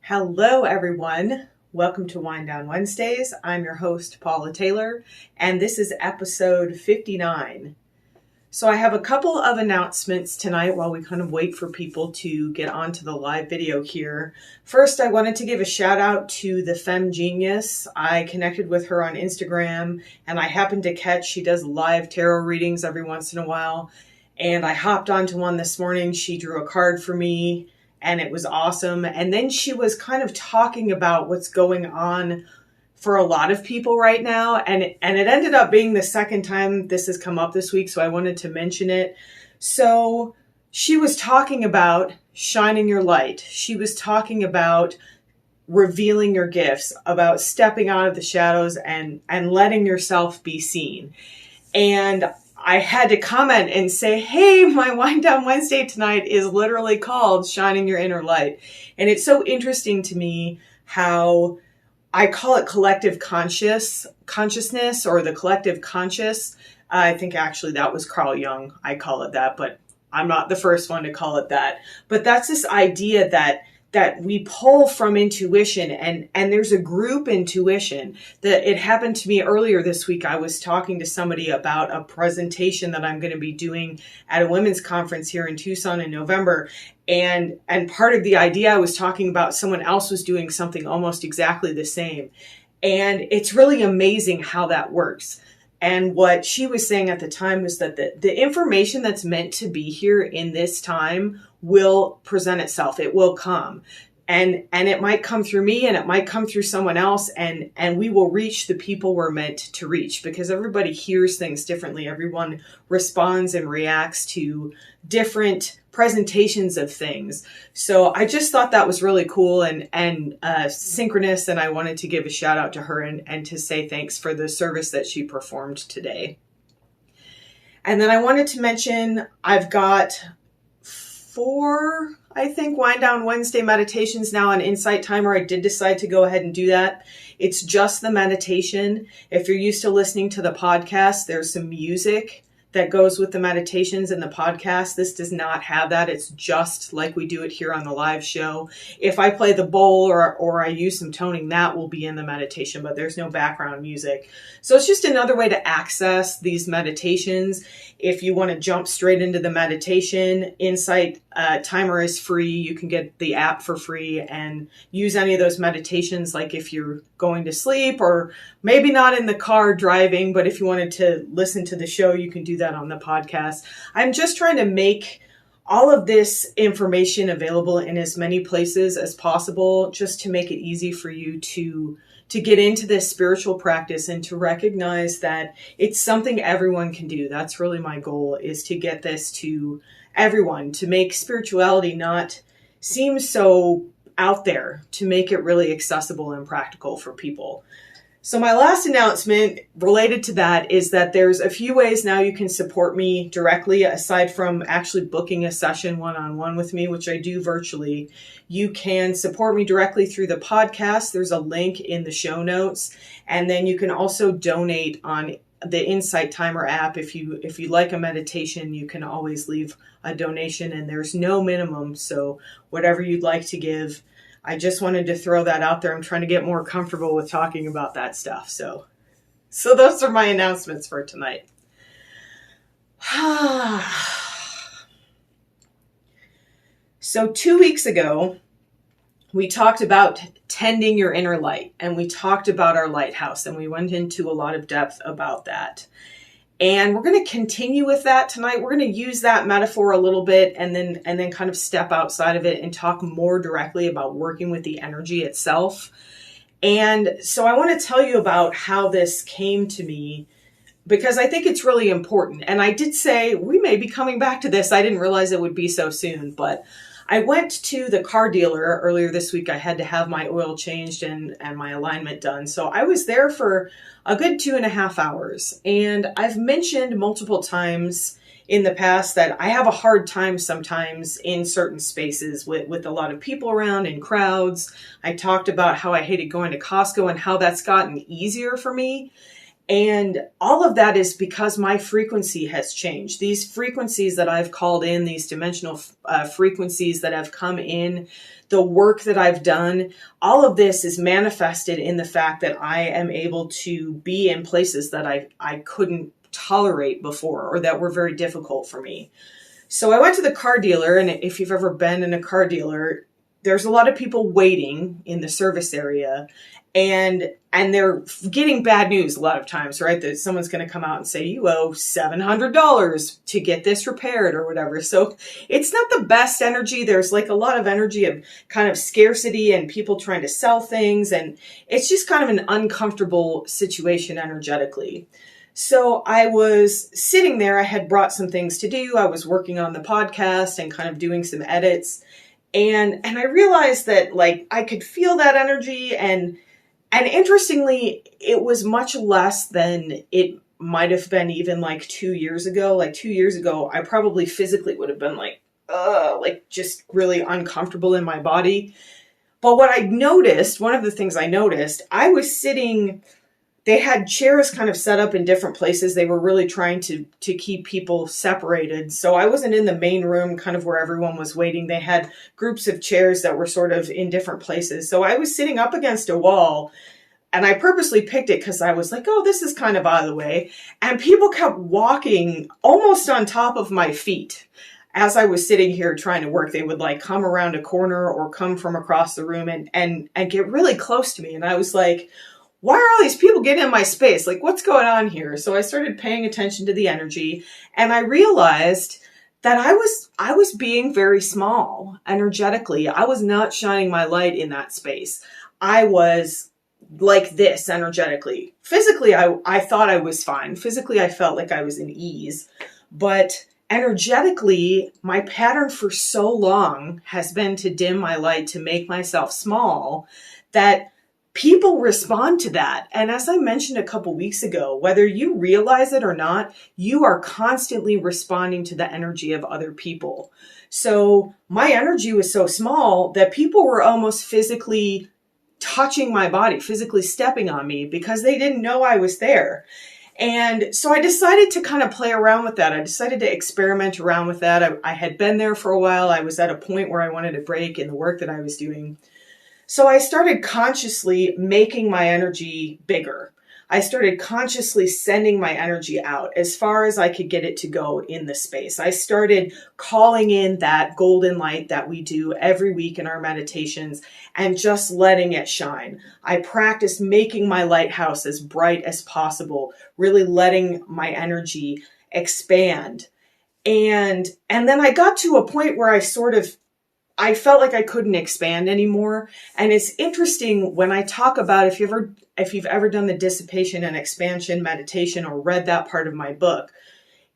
Hello, everyone. Welcome to Wind Down Wednesdays. I'm your host, Paula Taylor, and this is episode 59. So I have a couple of announcements tonight while we kind of wait for people to get onto the live video here. First, I wanted to give a shout out to the Femme Genius. I connected with her on Instagram, and I happened to catch she does live tarot readings every once in a while. And I hopped onto one this morning. She drew a card for me, and it was awesome. And then she was kind of talking about what's going on for a lot of people right now. And it ended up being the second time this has come up this week, so I wanted to mention it. So she was talking about shining your light. She was talking about revealing your gifts, about stepping out of the shadows and letting yourself be seen. And I had to comment and say, hey, my Wind Down Wednesday tonight is literally called Shining Your Inner Light. And it's so interesting to me how I call it collective consciousness or the collective conscious. I think actually that was Carl Jung. I call it that, but I'm not the first one to call it that. But that's this idea that we pull from intuition, and there's a group intuition. That it happened to me earlier this week. I was talking to somebody about a presentation that I'm going to be doing at a women's conference here in Tucson in November. And part of the idea I was talking about, someone else was doing something almost exactly the same. And it's really amazing how that works. And what she was saying at the time was that the information that's meant to be here in this time will present itself. It will come. And it might come through me, and it might come through someone else, and we will reach the people we're meant to reach, because everybody hears things differently. Everyone responds and reacts to different presentations of things. So I just thought that was really cool and synchronous, and I wanted to give a shout out to her and to say thanks for the service that she performed today. And then I wanted to mention I've got 4, I think, Wind Down Wednesday meditations now on Insight Timer. I did decide to go ahead and do that. It's just the meditation. If you're used to listening to the podcast, there's some music that goes with the meditations in the podcast. This does not have that. It's just like we do it here on the live show. If I play the bowl or I use some toning, that will be in the meditation, but there's no background music. So it's just another way to access these meditations. If you want to jump straight into the meditation, Insight Timer is free. You can get the app for free and use any of those meditations, like if you're going to sleep or maybe not in the car driving, but if you wanted to listen to the show, you can do that on the podcast. I'm just trying to make all of this information available in as many places as possible, just to make it easy for you to get into this spiritual practice and to recognize that it's something everyone can do. That's really my goal, is to get this to everyone, to make spirituality not seem so out there, to make it really accessible and practical for people. So my last announcement related to that is that there's a few ways now you can support me directly, aside from actually booking a session one-on-one with me, which I do virtually. You can support me directly through the podcast. There's a link in the show notes. And then you can also donate on the Insight Timer app. If you like a meditation, you can always leave a donation, and there's no minimum. So whatever you'd like to give. I just wanted to throw that out there. I'm trying to get more comfortable with talking about that stuff. So those are my announcements for tonight. So 2 weeks ago, we talked about tending your inner light, and we talked about our lighthouse, and we went into a lot of depth about that. And we're going to continue with that tonight. We're going to use that metaphor a little bit and then kind of step outside of it and talk more directly about working with the energy itself. And so I want to tell you about how this came to me, because I think it's really important. And I did say we may be coming back to this. I didn't realize it would be so soon, but I went to the car dealer earlier this week. I had to have my oil changed and my alignment done. So I was there for a good 2.5 hours. And I've mentioned multiple times in the past that I have a hard time sometimes in certain spaces with a lot of people around, in crowds. I talked about how I hated going to Costco and how that's gotten easier for me. And all of that is because my frequency has changed. These frequencies that I've called in, these dimensional frequencies that have come in, the work that I've done, all of this is manifested in the fact that I am able to be in places that I couldn't tolerate before, or that were very difficult for me. So I went to the car dealer, and if you've ever been in a car dealer, there's a lot of people waiting in the service area, and they're getting bad news a lot of times, right? That someone's going to come out and say, you owe $700 to get this repaired or whatever. So it's not the best energy. There's like a lot of energy of kind of scarcity and people trying to sell things. And it's just kind of an uncomfortable situation energetically. So I was sitting there. I had brought some things to do. I was working on the podcast and kind of doing some edits. And I realized that like I could feel that energy, and interestingly, it was much less than it might have been even like 2 years ago. Like 2 years ago, I probably physically would have been like just really uncomfortable in my body. But what I noticed, one of the things I noticed, I was sitting, they had chairs kind of set up in different places. They were really trying to keep people separated. So I wasn't in the main room, kind of where everyone was waiting. They had groups of chairs that were sort of in different places. So I was sitting up against a wall, and I purposely picked it because I was like, oh, this is kind of out of the way. And people kept walking almost on top of my feet. As I was sitting here trying to work, they would like come around a corner or come from across the room and get really close to me. And I was like, why are all these people getting in my space? Like, what's going on here? So I started paying attention to the energy, and I realized that I was being very small energetically. I was not shining my light in that space. I was like this energetically. Physically, I thought I was fine. Physically, I felt like I was in ease. But energetically, my pattern for so long has been to dim my light, to make myself small, that people respond to that. And as I mentioned a couple weeks ago, whether you realize it or not, you are constantly responding to the energy of other people. So my energy was so small that people were almost physically touching my body, physically stepping on me because they didn't know I was there. And so I decided to kind of play around with that. I decided to experiment around with that. I had been there for a while. I was at a point where I wanted to break in the work that I was doing. So I started consciously making my energy bigger. I started consciously sending my energy out as far as I could get it to go in the space. I started calling in that golden light that we do every week in our meditations and just letting it shine. I practiced making my lighthouse as bright as possible, really letting my energy expand. And then I got to a point where I felt like I couldn't expand anymore. And it's interesting when I talk about, if you've ever done the dissipation and expansion meditation or read that part of my book,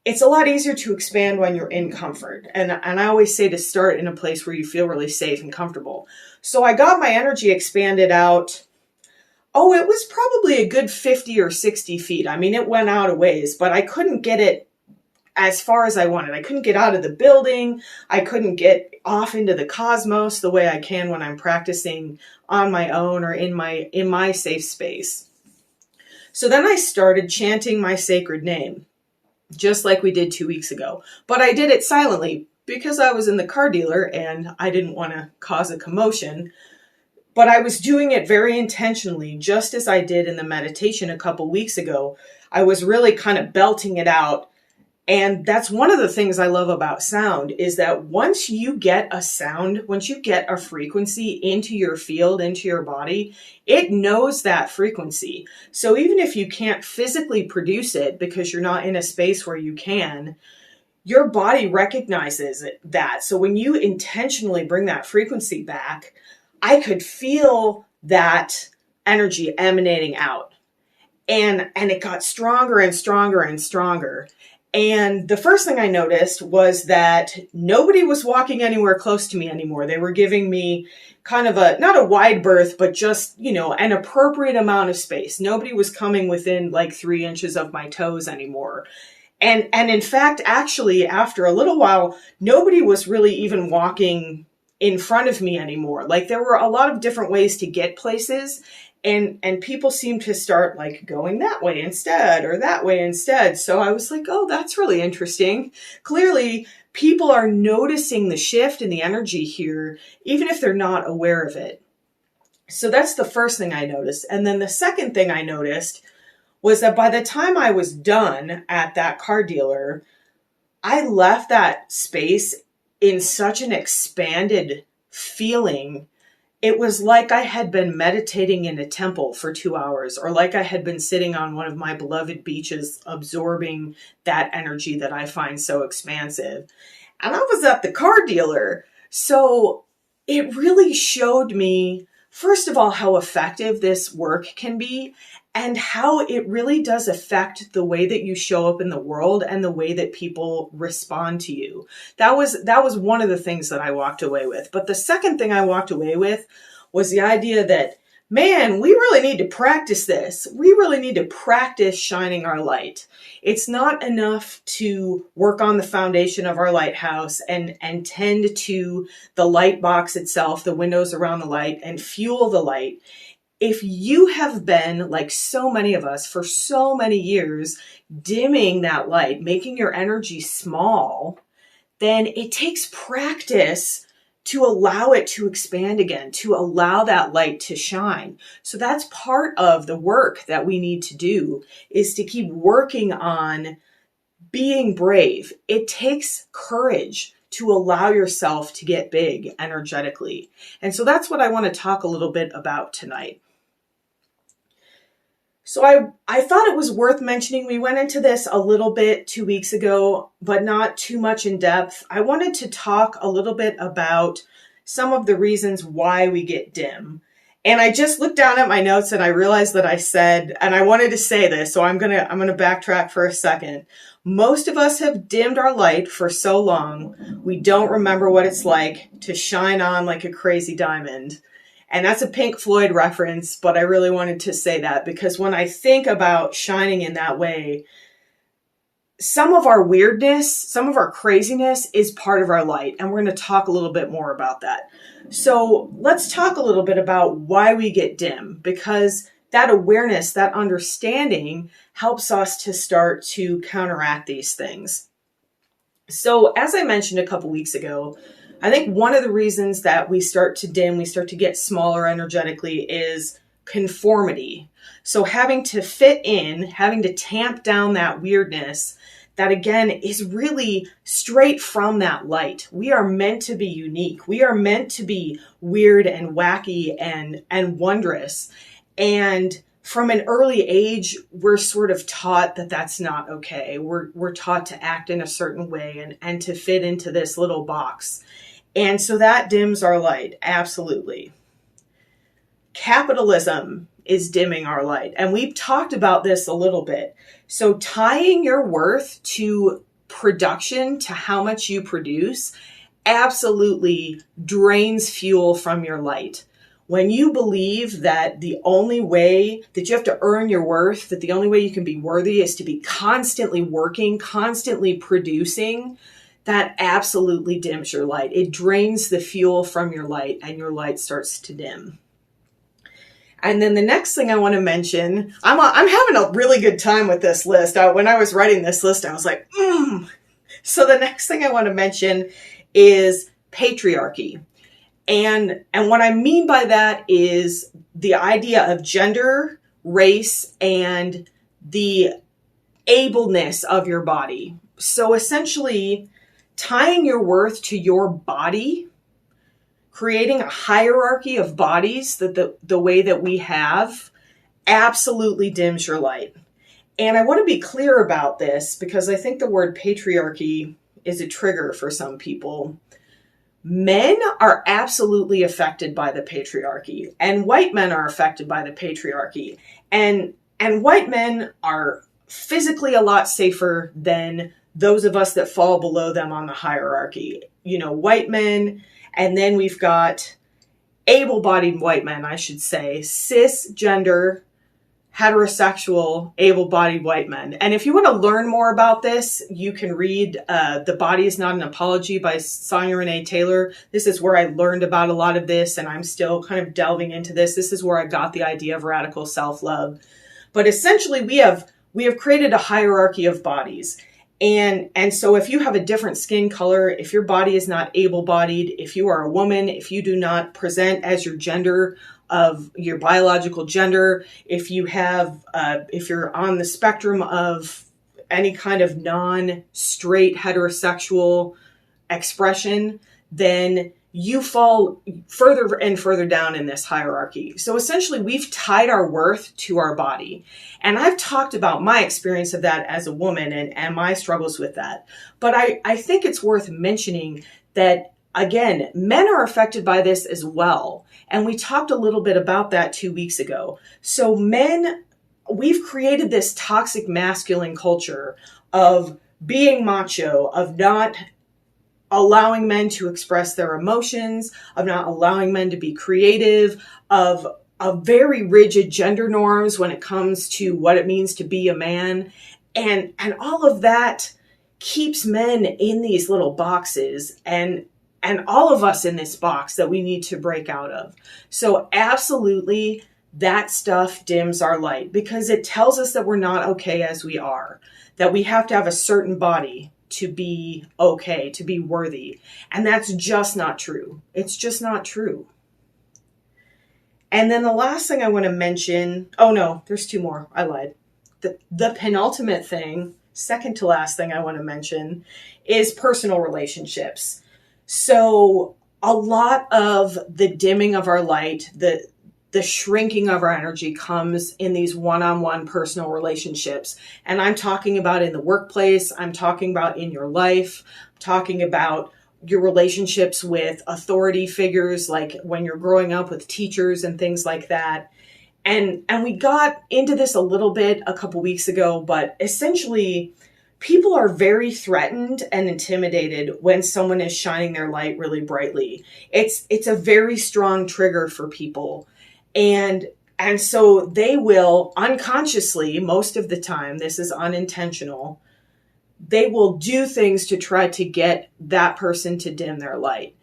it's a lot easier to expand when you're in comfort. And I always say to start in a place where you feel really safe and comfortable. So I got my energy expanded out. Oh, it was probably a good 50 or 60 feet. I mean, it went out a ways, but I couldn't get it as far as I wanted. I couldn't get out of the building. I couldn't get off into the cosmos the way I can when I'm practicing on my own or in my safe space. So then I started chanting my sacred name, just like we did 2 weeks ago. But I did it silently because I was in the car dealer and I didn't want to cause a commotion. But I was doing it very intentionally, just as I did in the meditation a couple weeks ago. I was really kind of belting it out. And that's one of the things I love about sound, is that once you get a sound, once you get a frequency into your field, into your body, it knows that frequency. So even if you can't physically produce it because you're not in a space where you can, your body recognizes that. So when you intentionally bring that frequency back, I could feel that energy emanating out. And it got stronger and stronger and stronger. And the first thing I noticed was that nobody was walking anywhere close to me anymore. They were giving me kind of not a wide berth, but just, an appropriate amount of space. Nobody was coming within like 3 inches of my toes anymore. And in fact, actually, after a little while, nobody was really even walking in front of me anymore. Like, there were a lot of different ways to get places. And people seem to start like going that way instead or that way instead. So I was like, oh, that's really interesting. Clearly, people are noticing the shift in the energy here, even if they're not aware of it. So that's the first thing I noticed. And then the second thing I noticed was that by the time I was done at that car dealer, I left that space in such an expanded feeling. It was like I had been meditating in a temple for 2 hours, or like I had been sitting on one of my beloved beaches, absorbing that energy that I find so expansive. And I was at the car dealer. So it really showed me, first of all, how effective this work can be and how it really does affect the way that you show up in the world and the way that people respond to you. That was one of the things that I walked away with. But the second thing I walked away with was the idea that, man, we really need to practice this. We really need to practice shining our light. It's not enough to work on the foundation of our lighthouse and tend to the light box itself, the windows around the light, and fuel the light. If you have been, like so many of us, for so many years, dimming that light, making your energy small, then it takes practice to allow it to expand again, to allow that light to shine. So that's part of the work that we need to do, is to keep working on being brave. It takes courage to allow yourself to get big energetically. And so that's what I want to talk a little bit about tonight. So I thought it was worth mentioning. We went into this a little bit 2 weeks ago, but not too much in depth. I wanted to talk a little bit about some of the reasons why we get dim. And I just looked down at my notes and I realized that I said, and I wanted to say this, so I'm gonna backtrack for a second. Most of us have dimmed our light for so long, we don't remember what it's like to shine on like a crazy diamond. And that's a Pink Floyd reference, but I really wanted to say that because when I think about shining in that way, some of our weirdness, some of our craziness is part of our light. And we're going to talk a little bit more about that. So let's talk a little bit about why we get dim, because that awareness, that understanding helps us to start to counteract these things. So as I mentioned a couple weeks ago, I think one of the reasons that we start to dim, we start to get smaller energetically, is conformity. So having to fit in, having to tamp down that weirdness, that again is really straight from that light. We are meant to be unique. We are meant to be weird and wacky and wondrous. And from an early age, we're sort of taught that that's not okay. We're taught to act in a certain way and to fit into this little box. And so that dims our light, absolutely. Capitalism is dimming our light. And we've talked about this a little bit. So tying your worth to production, to how much you produce, absolutely drains fuel from your light. When you believe that the only way that you have to earn your worth, that the only way you can be worthy is to be constantly working, constantly producing, that absolutely dims your light. It drains the fuel from your light and your light starts to dim. And then the next thing I want to mention, I'm having a really good time with this list. When I was writing this list, I was like, So the next thing I want to mention is patriarchy. And what I mean by that is the idea of gender, race, and the ableness of your body. So essentially, tying your worth to your body, creating a hierarchy of bodies that the way that we have, absolutely dims your light. And I want to be clear about this because I think the word patriarchy is a trigger for some people. Men are absolutely affected by the patriarchy, and white men are affected by the patriarchy. And white men are physically a lot safer than those of us that fall below them on the hierarchy. You know, white men, and then we've got able-bodied white men, I should say, cisgender, heterosexual, able-bodied white men. And if you want to learn more about this, you can read The Body is Not an Apology by Sonia Renee Taylor. This is where I learned about a lot of this, and I'm still kind of delving into this. This is where I got the idea of radical self-love. But essentially, we have created a hierarchy of bodies. And so if you have a different skin color, if your body is not able-bodied, if you are a woman, if you do not present as your gender of your biological gender, if you're on the spectrum of any kind of non-straight heterosexual expression, then you fall further and further down in this hierarchy. So essentially, we've tied our worth to our body. And I've talked about my experience of that as a woman and my struggles with that. But I think it's worth mentioning that, again, men are affected by this as well. And we talked a little bit about that 2 weeks ago. So men, we've created this toxic masculine culture of being macho, of not allowing men to express their emotions, of not allowing men to be creative, of very rigid gender norms when it comes to what it means to be a man. And all of that keeps men in these little boxes and all of us in this box that we need to break out of. So absolutely, that stuff dims our light because it tells us that we're not okay as we are, that we have to have a certain body to be okay, to be worthy. And that's just not true. It's just not true. And then the last thing I want to mention, oh no, there's two more. I lied. The penultimate thing, second to last thing I want to mention is personal relationships. So a lot of the dimming of our light, the shrinking of our energy comes in these one-on-one personal relationships. And I'm talking about in the workplace. I'm talking about in your life. I'm talking about your relationships with authority figures, like when you're growing up with teachers and things like that. And we got into this a little bit a couple weeks ago, but essentially people are very threatened and intimidated when someone is shining their light really brightly. It's a very strong trigger for people. And so they will unconsciously, most of the time, this is unintentional, they will do things to try to get that person to dim their light.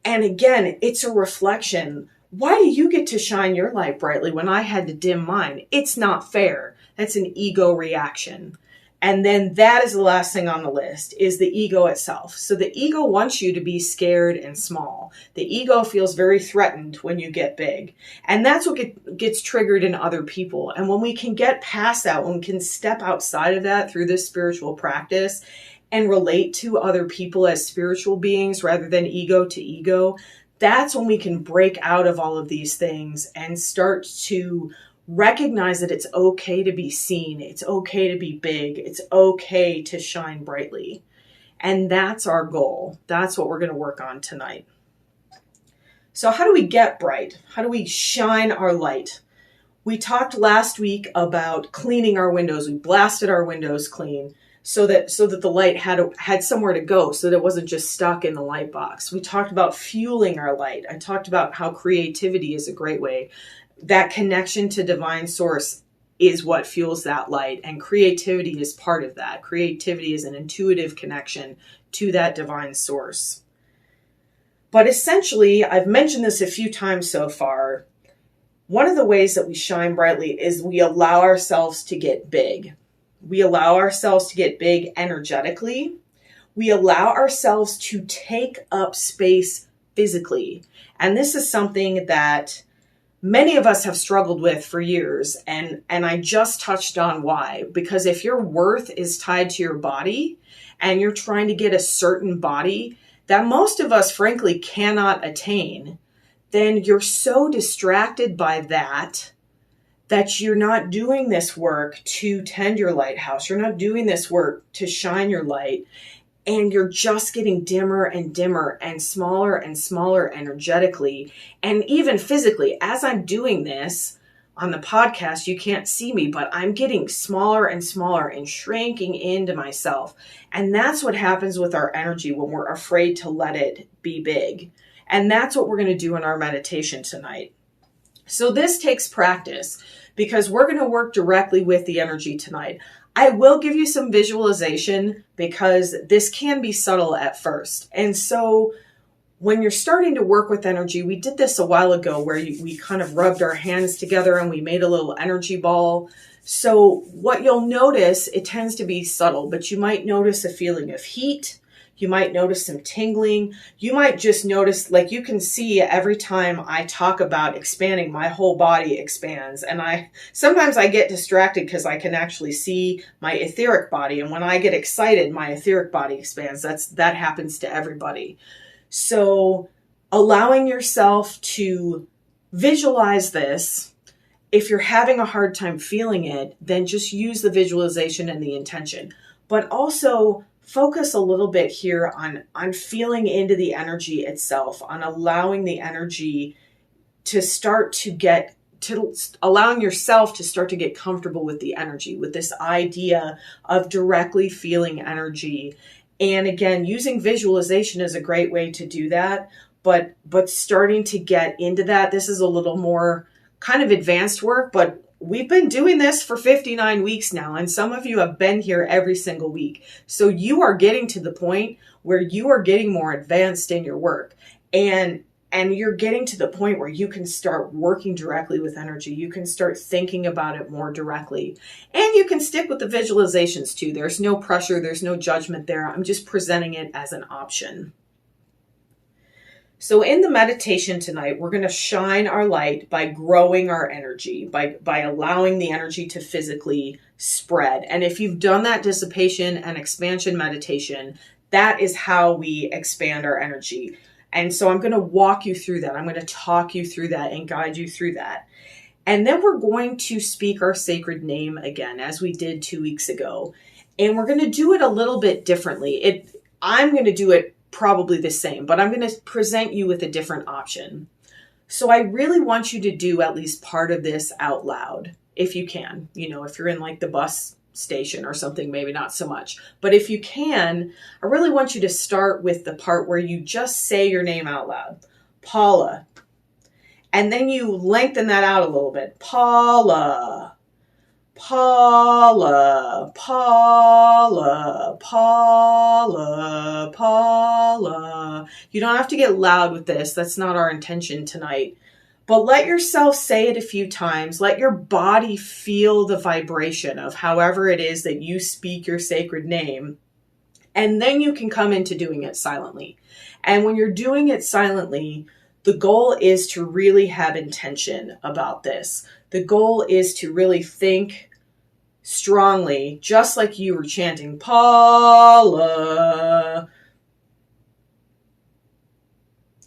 And again, it's a reflection. Why do you get to shine your light brightly when I had to dim mine? It's not fair. That's an ego reaction. And then that is the last thing on the list, is the ego itself. So the ego wants you to be scared and small. The ego feels very threatened when you get big. And that's what gets triggered in other people. And when we can get past that, when we can step outside of that through this spiritual practice and relate to other people as spiritual beings rather than ego to ego, that's when we can break out of all of these things and start to recognize that it's okay to be seen. It's okay to be big. It's okay to shine brightly. And that's our goal. That's what we're going to work on tonight. So how do we get bright? How do we shine our light? We talked last week about cleaning our windows. We blasted our windows clean so that the light had somewhere to go, so that it wasn't just stuck in the light box. We talked about fueling our light. I talked about how creativity is a great way. That connection to divine source is what fuels that light. And creativity is part of that. Creativity is an intuitive connection to that divine source. But essentially, I've mentioned this a few times so far. One of the ways that we shine brightly is we allow ourselves to get big. We allow ourselves to get big energetically. We allow ourselves to take up space physically. And this is something that many of us have struggled with for years, and I just touched on why. Because if your worth is tied to your body and you're trying to get a certain body that most of us frankly cannot attain, then you're so distracted by that you're not doing this work to tend your lighthouse. You're not doing this work to shine your light. And you're just getting dimmer and dimmer and smaller energetically and even physically. As I'm doing this on the podcast, you can't see me, but I'm getting smaller and smaller and shrinking into myself. And that's what happens with our energy when we're afraid to let it be big. And that's what we're going to do in our meditation tonight. So this takes practice because we're going to work directly with the energy tonight. I will give you some visualization because this can be subtle at first. And so when you're starting to work with energy, we did this a while ago where we kind of rubbed our hands together and we made a little energy ball. So what you'll notice, it tends to be subtle, but you might notice a feeling of heat. You might notice some tingling. You might just notice, like you can see every time I talk about expanding, my whole body expands. And sometimes I get distracted because I can actually see my etheric body. And when I get excited, my etheric body expands. That happens to everybody. So allowing yourself to visualize this, if you're having a hard time feeling it, then just use the visualization and the intention. But also focus a little bit here on feeling into the energy itself, on allowing the energy to start to get, to allowing yourself to start to get comfortable with the energy, with this idea of directly feeling energy. And again, using visualization is a great way to do that, but starting to get into that, this is a little more kind of advanced work, but we've been doing this for 59 weeks now, and some of you have been here every single week. So you are getting to the point where you are getting more advanced in your work, and you're getting to the point where you can start working directly with energy. You can start thinking about it more directly, and you can stick with the visualizations too. There's no pressure. There's no judgment there. I'm just presenting it as an option. So in the meditation tonight, we're going to shine our light by growing our energy, by allowing the energy to physically spread. And if you've done that dissipation and expansion meditation, that is how we expand our energy. And so I'm going to walk you through that. I'm going to talk you through that and guide you through that. And then we're going to speak our sacred name again, as we did 2 weeks ago. And we're going to do it a little bit differently. I'm going to do it probably the same, but I'm going to present you with a different option. So I really want you to do at least part of this out loud, if you can. You know, if you're in like the bus station or something, maybe not so much. But if you can, I really want you to start with the part where you just say your name out loud. Paula. And then you lengthen that out a little bit. Paula. Paula, Paula, Paula, Paula. You don't have to get loud with this. That's not our intention tonight. But let yourself say it a few times. Let your body feel the vibration of however it is that you speak your sacred name. And then you can come into doing it silently. And when you're doing it silently, the goal is to really have intention about this. The goal is to really think strongly, just like you were chanting Paula,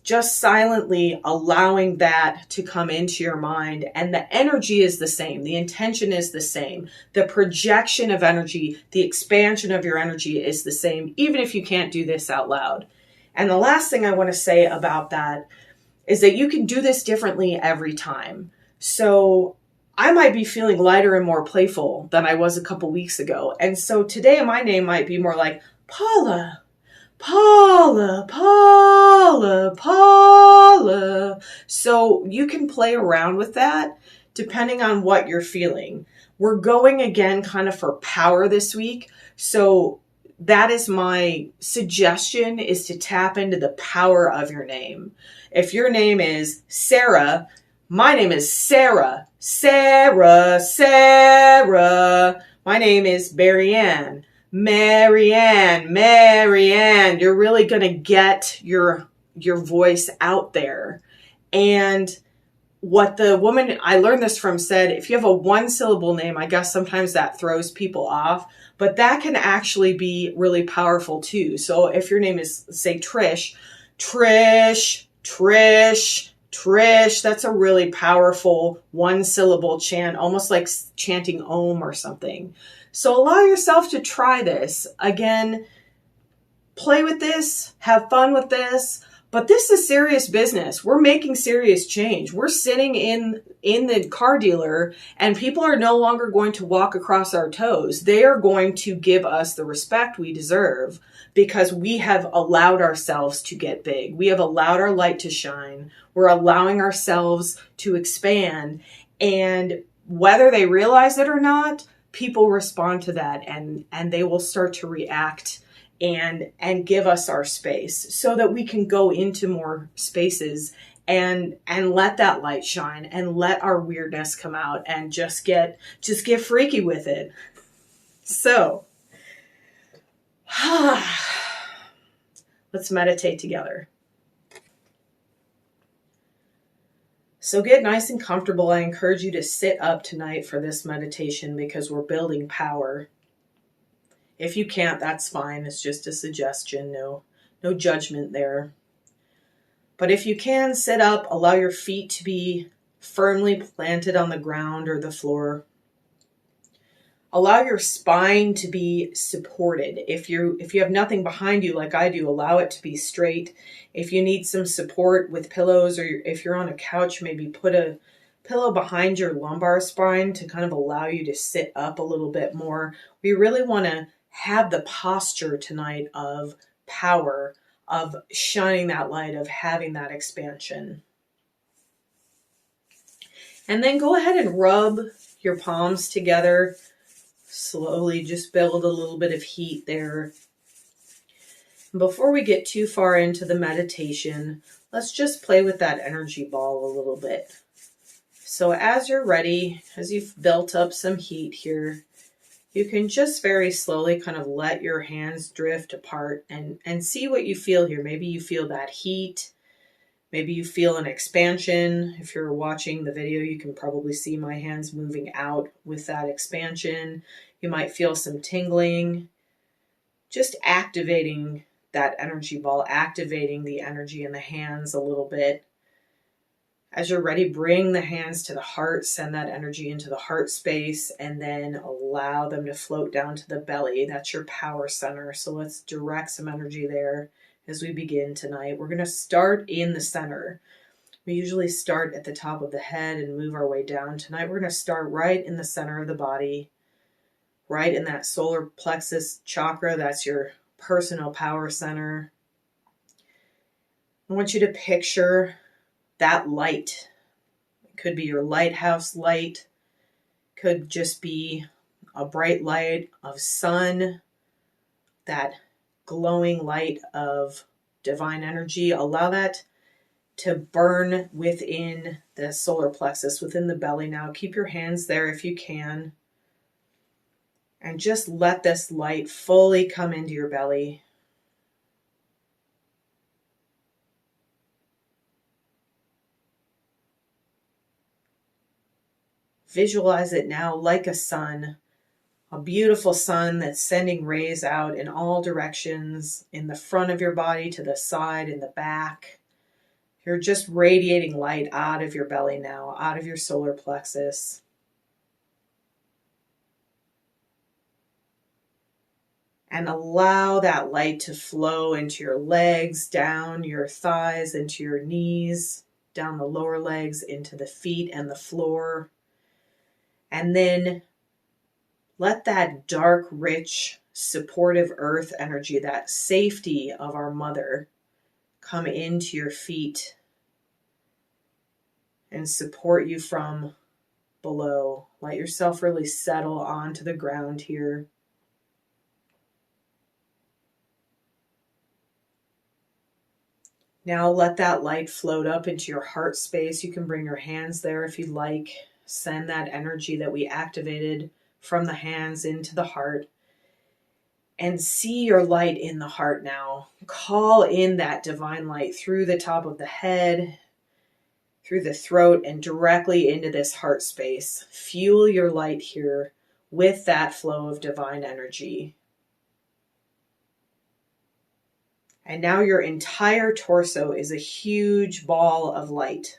just silently allowing that to come into your mind. And the energy is the same. The intention is the same. The projection of energy, the expansion of your energy is the same, even if you can't do this out loud. And the last thing I want to say about that is that you can do this differently every time. So I might be feeling lighter and more playful than I was a couple weeks ago. And so today my name might be more like Paula, Paula, Paula, Paula. So you can play around with that depending on what you're feeling. We're going again kind of for power this week. So that is my suggestion, is to tap into the power of your name. If your name is Sarah, my name is Sarah. Sarah, Sarah. My name is Marianne. Marianne, Marianne. You're really going to get your voice out there. And what the woman I learned this from said, if you have a one syllable name, I guess sometimes that throws people off, but that can actually be really powerful too. So if your name is, say, Trish, Trish, Trish, Trish, that's a really powerful one syllable chant, almost like chanting Om or something. So allow yourself to try this. Again, play with this, have fun with this, But this is serious business. We're making serious change. We're sitting in the car dealer, and people are no longer going to walk across our toes. They are going to give us the respect we deserve because we have allowed ourselves to get big. We have allowed our light to shine. We're allowing ourselves to expand. And whether they realize it or not, people respond to that, and they will start to react and give us our space so that we can go into more spaces and let that light shine and let our weirdness come out and just get freaky with it. So let's meditate together. So get nice and comfortable. I encourage you to sit up tonight for this meditation because we're building power. If you can't, that's fine. It's just a suggestion. No judgment there. But if you can, sit up, allow your feet to be firmly planted on the ground or the floor. Allow your spine to be supported. If you have nothing behind you like I do, allow it to be straight. If you need some support with pillows, or if you're on a couch, maybe put a pillow behind your lumbar spine to kind of allow you to sit up a little bit more. We really want to have the posture tonight of power, of shining that light, of having that expansion. And then go ahead and rub your palms together. Slowly just build a little bit of heat there. Before we get too far into the meditation, let's just play with that energy ball a little bit. So as you're ready, as you've built up some heat here, you can just very slowly kind of let your hands drift apart and see what you feel here. Maybe you feel that heat. Maybe you feel an expansion. If you're watching the video, you can probably see my hands moving out with that expansion. You might feel some tingling. Just activating that energy ball, activating the energy in the hands a little bit. As you're ready, bring the hands to the heart, send that energy into the heart space, and then allow them to float down to the belly. That's your power center. So let's direct some energy there as we begin tonight. We're going to start in the center. We usually start at the top of the head and move our way down. Tonight we're going to start right in the center of the body, right in that solar plexus chakra. That's your personal power center. I want you to picture that light. It could be your lighthouse light, could just be a bright light of sun, that glowing light of divine energy. Allow that to burn within the solar plexus, within the belly now. Keep your hands there if you can. And just let this light fully come into your belly. Visualize it now like a sun, a beautiful sun that's sending rays out in all directions, in the front of your body, to the side, in the back. You're just radiating light out of your belly now, out of your solar plexus. And allow that light to flow into your legs, down your thighs, into your knees, down the lower legs, into the feet and the floor. And then let that dark, rich, supportive earth energy, that safety of our mother, come into your feet and support you from below. Let yourself really settle onto the ground here. Now let that light float up into your heart space. You can bring your hands there if you'd like. Send that energy that we activated from the hands into the heart. And see your light in the heart now. Call in that divine light through the top of the head, through the throat, and directly into this heart space. Fuel your light here with that flow of divine energy. And now your entire torso is a huge ball of light.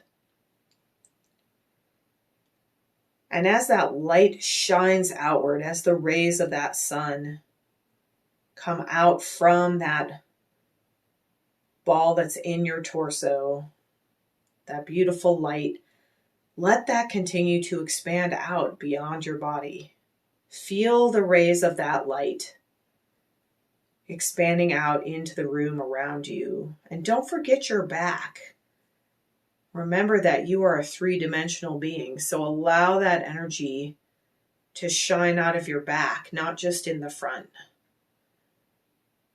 And as that light shines outward, as the rays of that sun come out from that ball that's in your torso, that beautiful light, let that continue to expand out beyond your body. Feel the rays of that light expanding out into the room around you. And don't forget your back. Remember that you are a three-dimensional being, so allow that energy to shine out of your back, not just in the front.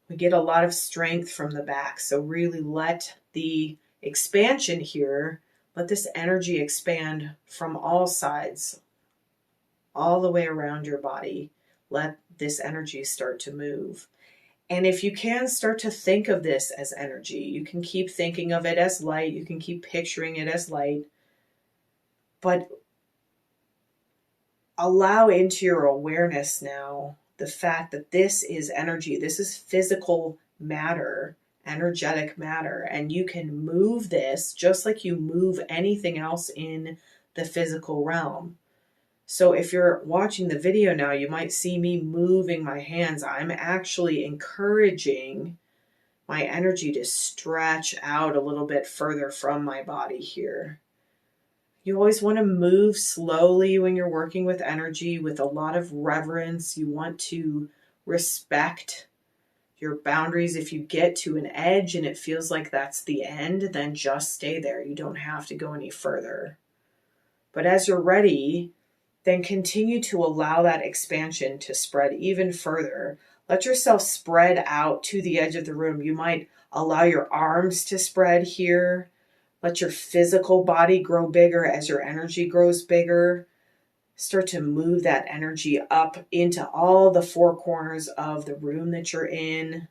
We get a lot of strength from the back, so really let the expansion here, let this energy expand from all sides, all the way around your body. Let this energy start to move. And if you can, start to think of this as energy. You can keep thinking of it as light. You can keep picturing it as light. But allow into your awareness now the fact that this is energy. This is physical matter, energetic matter. And you can move this just like you move anything else in the physical realm. So if you're watching the video now, you might see me moving my hands. I'm actually encouraging my energy to stretch out a little bit further from my body here. You always want to move slowly when you're working with energy, with a lot of reverence. You want to respect your boundaries. If you get to an edge and it feels like that's the end, then just stay there. You don't have to go any further. But as you're ready, then continue to allow that expansion to spread even further. Let yourself spread out to the edge of the room. You might allow your arms to spread here. Let your physical body grow bigger as your energy grows bigger. Start to move that energy up into all the four corners of the room that you're in.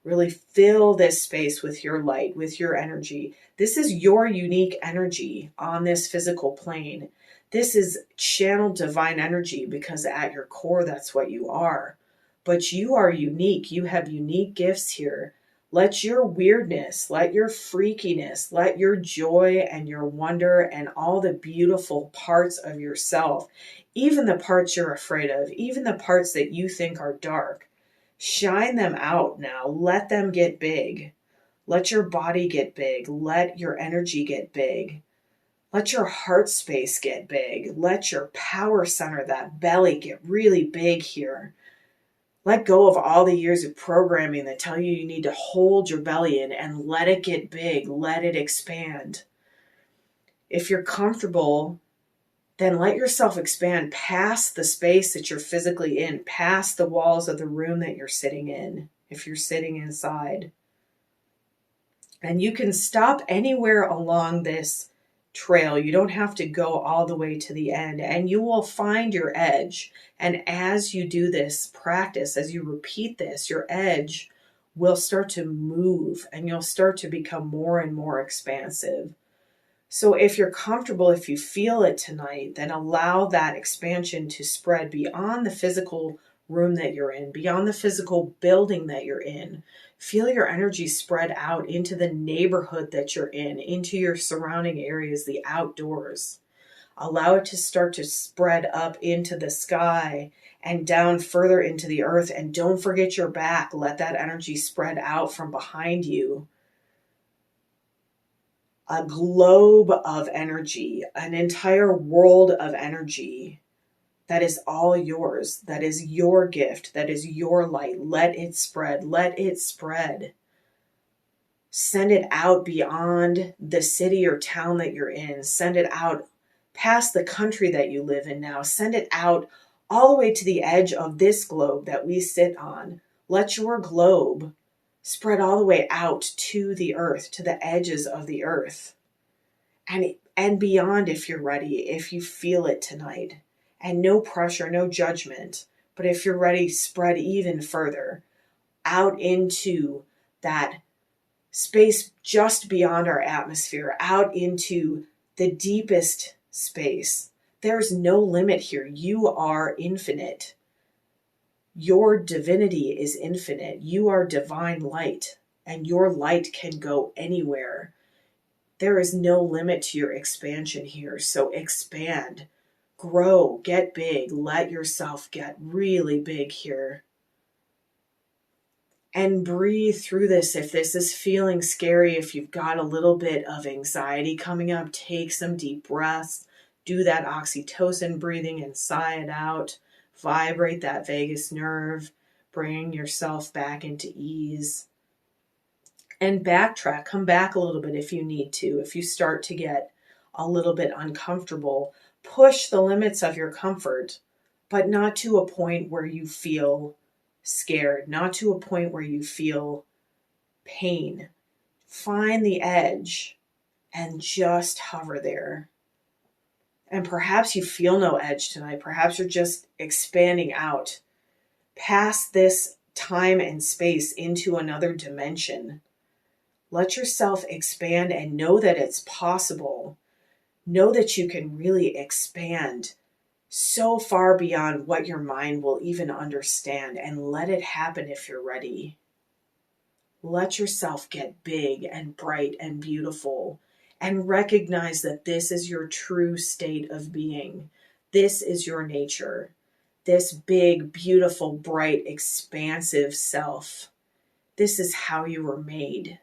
Really fill this space with your light, with your energy. This is your unique energy on this physical plane. This is channeled divine energy because at your core, that's what you are. But you are unique. You have unique gifts here. Let your weirdness, let your freakiness, let your joy and your wonder and all the beautiful parts of yourself, even the parts you're afraid of, even the parts that you think are dark, shine them out now. Let them get big. Let your body get big. Let your energy get big. Let your heart space get big. Let your power center, that belly, get really big here. Let go of all the years of programming that tell you need to hold your belly in and let it get big. Let it expand. If you're comfortable, then let yourself expand past the space that you're physically in, past the walls of the room that you're sitting in, if you're sitting inside. And you can stop anywhere along this trail. You don't have to go all the way to the end, and you will find your edge. And as you do this practice, as you repeat this, your edge will start to move and you'll start to become more and more expansive. So if you're comfortable, if you feel it tonight, then allow that expansion to spread beyond the physical room that you're in, beyond the physical building that you're in. Feel your energy spread out into the neighborhood that you're in, into your surrounding areas, the outdoors. Allow it to start to spread up into the sky and down further into the earth. And don't forget your back. Let that energy spread out from behind you. A globe of energy, an entire world of energy that is all yours. That is your gift. That is your light. Let it spread. Let it spread. Send it out beyond the city or town that you're in. Send it out past the country that you live in now. Send it out all the way to the edge of this globe that we sit on. Let your globe spread all the way out to the earth, to the edges of the earth. And beyond if you're ready, if you feel it tonight. And no pressure, no judgment. But if you're ready, spread even further out into that space just beyond our atmosphere, out into the deepest space. There's no limit here. You are infinite. Your divinity is infinite. You are divine light, and your light can go anywhere. There is no limit to your expansion here. So expand. Grow, get big, let yourself get really big here. And breathe through this. If this is feeling scary, if you've got a little bit of anxiety coming up, take some deep breaths. Do that oxytocin breathing and sigh it out. Vibrate that vagus nerve. Bring yourself back into ease. And backtrack. Come back a little bit if you need to. If you start to get a little bit uncomfortable, push the limits of your comfort, but not to a point where you feel scared, not to a point where you feel pain. Find the edge and just hover there. And perhaps you feel no edge tonight. Perhaps you're just expanding out past this time and space into another dimension. Let yourself expand and know that it's possible. Know that you can really expand so far beyond what your mind will even understand, and let it happen if you're ready. Let yourself get big and bright and beautiful, and recognize that this is your true state of being. This is your nature. This big, beautiful, bright, expansive self. This is how you were made.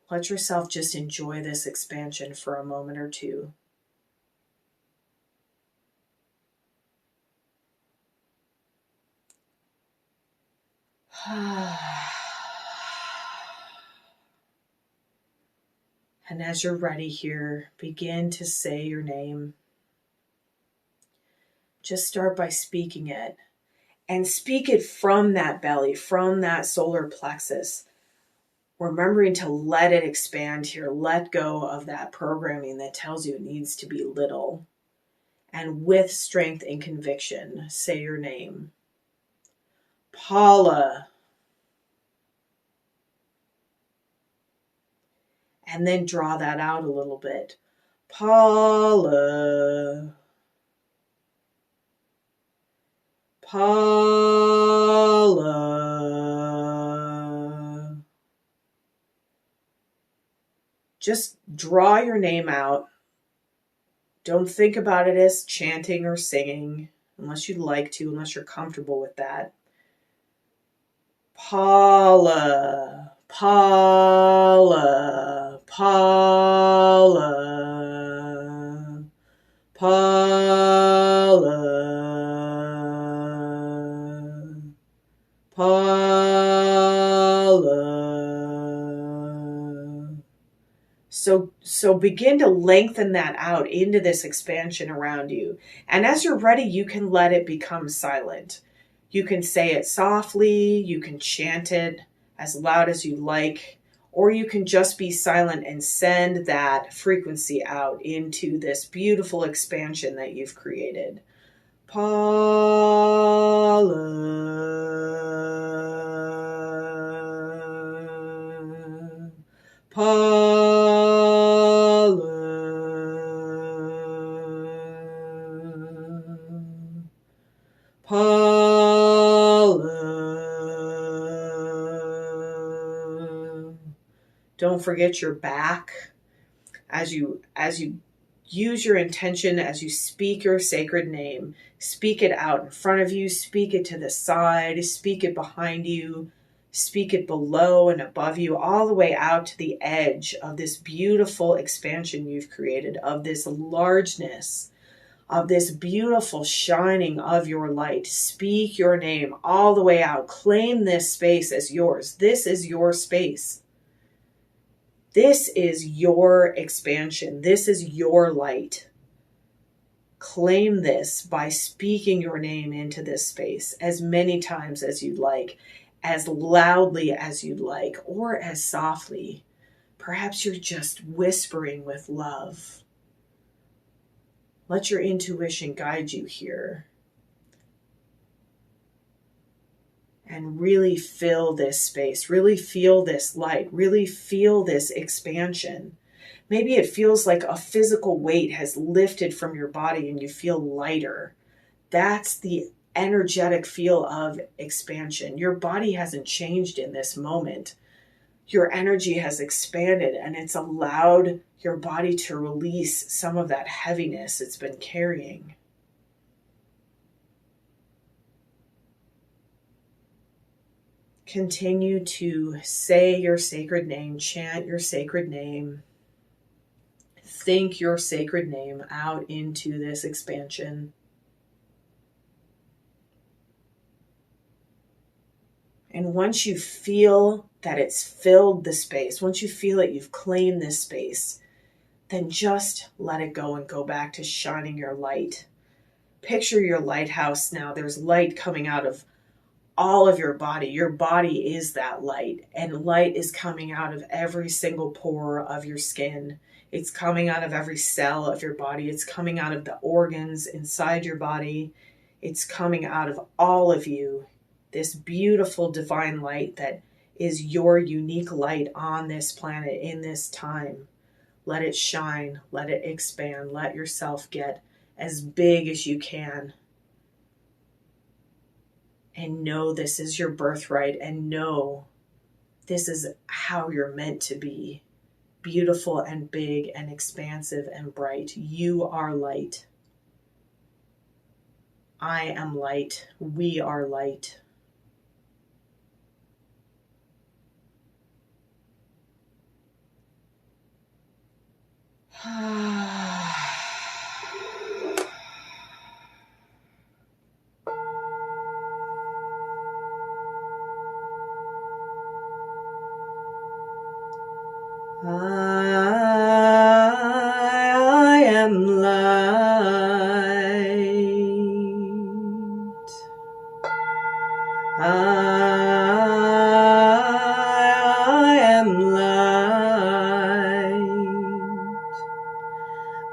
Let yourself just enjoy this expansion for a moment or two. And as you're ready here, begin to say your name. Just start by speaking it. And speak it from that belly, from that solar plexus. Remembering to let it expand here. Let go of that programming that tells you it needs to be little. And with strength and conviction, say your name. Paula. And then draw that out a little bit. Paula. Paula. Just draw your name out. Don't think about it as chanting or singing, unless you'd like to, unless you're comfortable with that. Paula, Paula, Paula, Paula, Paula. So begin to lengthen that out into this expansion around you. And as you're ready, you can let it become silent. You can say it softly, you can chant it as loud as you like, or you can just be silent and send that frequency out into this beautiful expansion that you've created. Paula, Paula, Paula. Don't forget your back as you use your intention, as you speak your sacred name. Speak it out in front of you, speak it to the side, speak it behind you, speak it below and above you, all the way out to the edge of this beautiful expansion you've created, of this largeness, of this beautiful shining of your light. Speak your name all the way out. Claim this space as yours. This is your space. This is your expansion. This is your light. Claim this by speaking your name into this space as many times as you'd like, as loudly as you'd like, or as softly. Perhaps you're just whispering with love. Let your intuition guide you here. And really fill this space, really feel this light, really feel this expansion. Maybe it feels like a physical weight has lifted from your body and you feel lighter. That's the energetic feel of expansion. Your body hasn't changed in this moment. Your energy has expanded and it's allowed your body to release some of that heaviness it's been carrying. Continue to say your sacred name, chant your sacred name, think your sacred name out into this expansion. And once you feel that it's filled the space, once you feel that you've claimed this space, then just let it go and go back to shining your light. Picture your lighthouse now. There's light coming out of all of your body. Your body is that light, and light is coming out of every single pore of your skin. It's coming out of every cell of your body. It's coming out of the organs inside your body. It's coming out of all of you. This beautiful divine light that is your unique light on this planet in this time. Let it shine. Let it expand. Let yourself get as big as you can. And know this is your birthright, and know this is how you're meant to be. Beautiful and big and expansive and bright. You are light. I am light. We are light. I am light. I am light.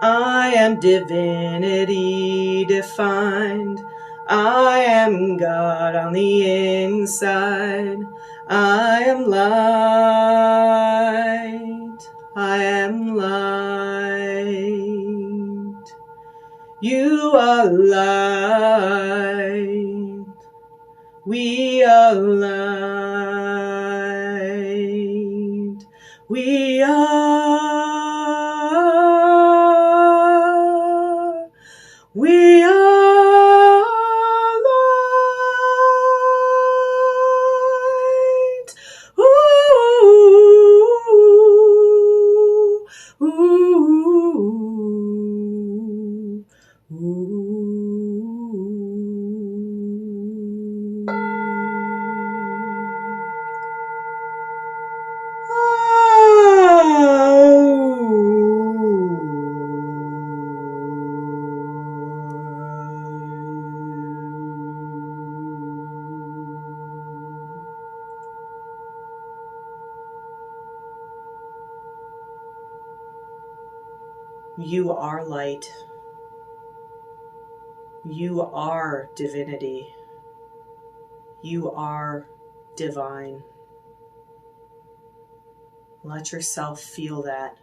I am divinity defined. I am God on the inside. I am light. I am light. You are light. We are light. We are. We are light. Ooh, ooh, ooh. You are light. You are divinity. You are divine. Let yourself feel that.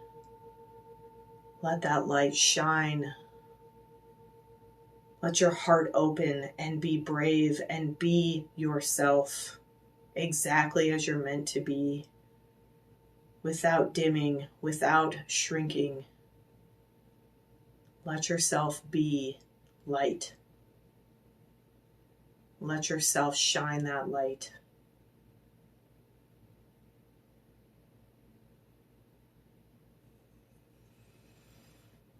Let that light shine. Let your heart open and be brave and be yourself exactly as you're meant to be, without dimming, without shrinking. Let yourself be light. Let yourself shine that light.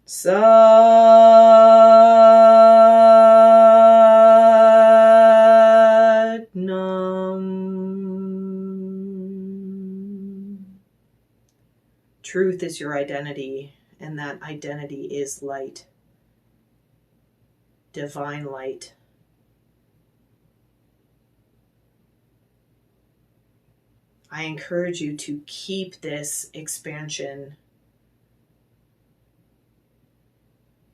Sat Nam. Truth is your identity, and that identity is light. Divine light. I encourage you to keep this expansion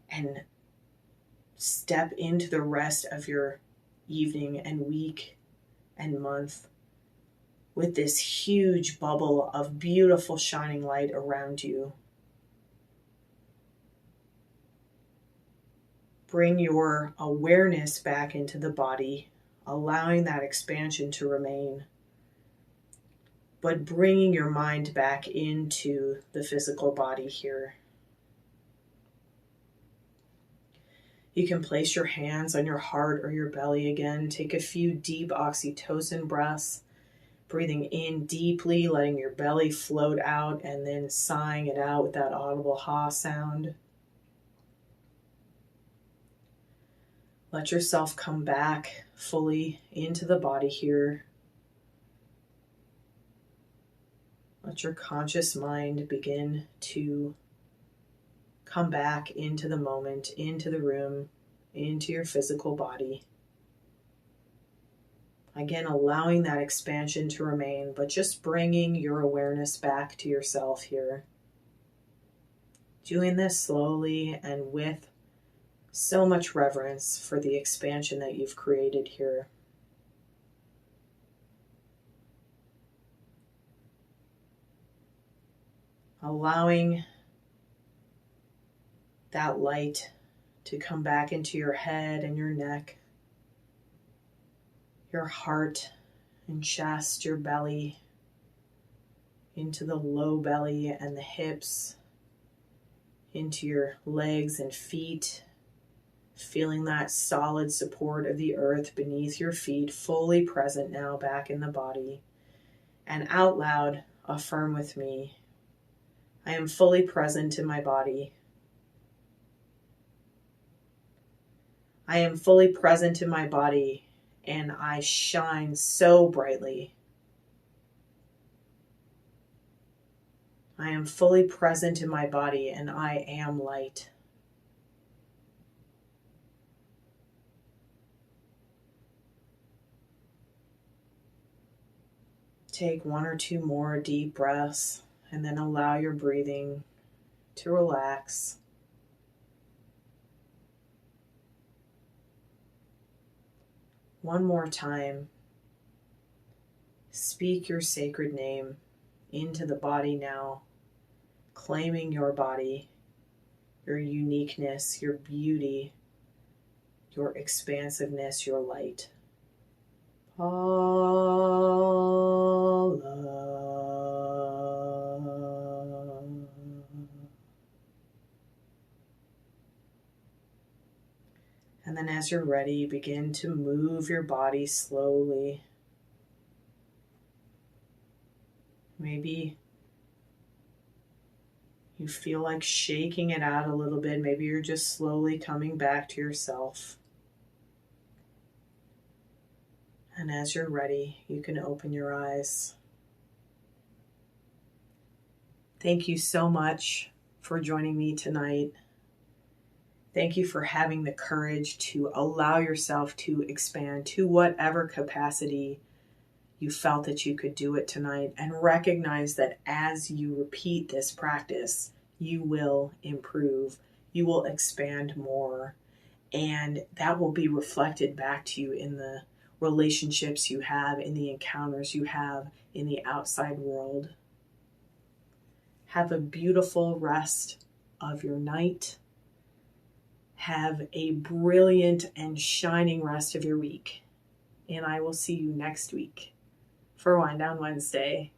and step into the rest of your evening and week and month with this huge bubble of beautiful shining light around you. Bring your awareness back into the body, allowing that expansion to remain, but bringing your mind back into the physical body here. You can place your hands on your heart or your belly again. Take a few deep oxytocin breaths. Breathing in deeply, letting your belly float out, and then sighing it out with that audible ha sound. Let yourself come back fully into the body here. Let your conscious mind begin to come back into the moment, into the room, into your physical body. Again, allowing that expansion to remain, but just bringing your awareness back to yourself here. Doing this slowly and with so much reverence for the expansion that you've created here. Allowing that light to come back into your head and your neck, your heart and chest, your belly, into the low belly and the hips, into your legs and feet, feeling that solid support of the earth beneath your feet, fully present now back in the body. And out loud, affirm with me, I am fully present in my body. I am fully present in my body, and I shine so brightly. I am fully present in my body, and I am light. Take 1 or 2 more deep breaths, and then allow your breathing to relax. One more time. Speak your sacred name into the body now, claiming your body, your uniqueness, your beauty, your expansiveness, your light. Paula. And then as you're ready, begin to move your body slowly. Maybe you feel like shaking it out a little bit. Maybe you're just slowly coming back to yourself. And as you're ready, you can open your eyes. Thank you so much for joining me tonight. Thank you for having the courage to allow yourself to expand to whatever capacity you felt that you could do it tonight, and recognize that as you repeat this practice, you will improve, you will expand more, and that will be reflected back to you in the relationships you have, in the encounters you have in the outside world. Have a beautiful rest of your night. Have a brilliant and shining rest of your week. And I will see you next week for Wind Down Wednesday.